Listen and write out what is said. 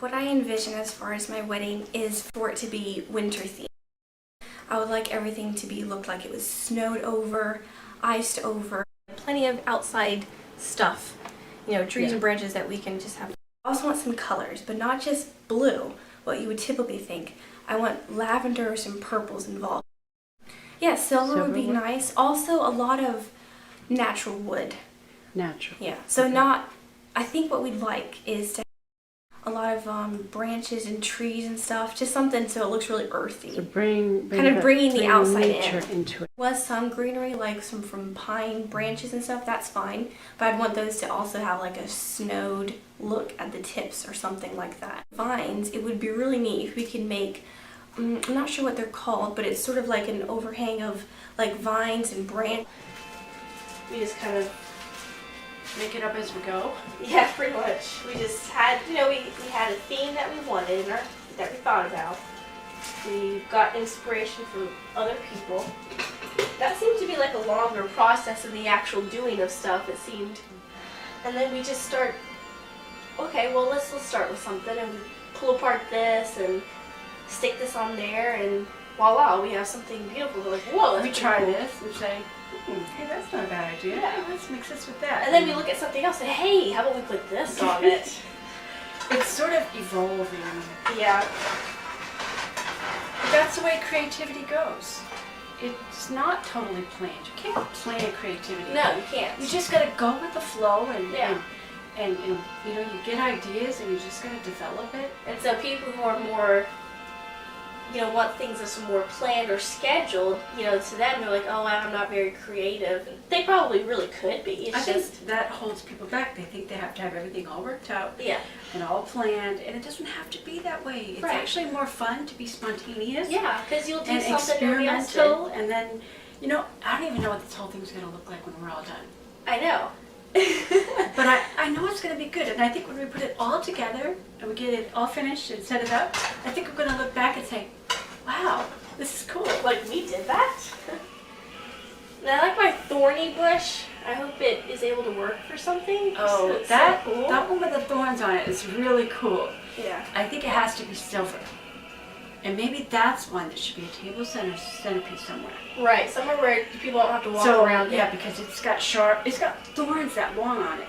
What I envision as far as my wedding is for it to be winter themed. I would like everything to look like it was snowed over, iced over. Plenty of outside stuff, trees and branches that we can just have. I also want some colors, but not just blue, what you would typically think. I want lavenders and purples involved. Yeah, silver would be nice. Also a lot of natural wood. Natural. Yeah, so I think what we'd like is to have a lot of branches and trees and stuff, just something so it looks really earthy. So bringing the outside into it. Was some greenery, like some from pine branches and stuff, that's fine. But I'd want those to also have like a snowed look at the tips or something like that. Vines, it would be really neat if we could make, I'm not sure what they're called, but it's sort of like an overhang of like vines and branches. We just kind of Make it up as we go. Yeah, pretty much. We just had, we had a theme that we wanted, that we thought about. We got inspiration from other people. That seemed to be like a longer process than the actual doing of stuff, it seemed. And then we just start, okay, well let's start with something and pull apart this and stick this on there and voila, we have something beautiful. We're like, whoa, we try this and say, hey, that's not a bad idea. Yeah. Let's mix this with that. And then we look at something else and say, hey, how about we put this on it? It's sort of evolving. Yeah. But that's the way creativity goes. It's not totally planned. You can't plan creativity. No, you can't. You just gotta go with the flow and you get ideas and you just gotta develop it. And so people who are more want things that's more planned or scheduled, to them they're like, oh, I'm not very creative. And they probably really could be. I think that holds people back. They think they have to have everything all worked out and all planned, and it doesn't have to be that way. It's actually more fun to be spontaneous. Yeah, because you'll do and something experimental, and then, I don't even know what this whole thing's going to look like when we're all done. I know. But I know it's going to be good, and I think when we put it all together and we get it all finished and set it up, I think we're going to look back and say, wow, this is cool. Like, we did that? And I like my thorny bush. I hope it is able to work for something. Oh, that so cool. That one with the thorns on it is really cool. Yeah. I think it has to be silver. And maybe that's one that should be a table centerpiece somewhere. Right, somewhere where people don't have to walk around. Yeah, because it's got thorns that long on it.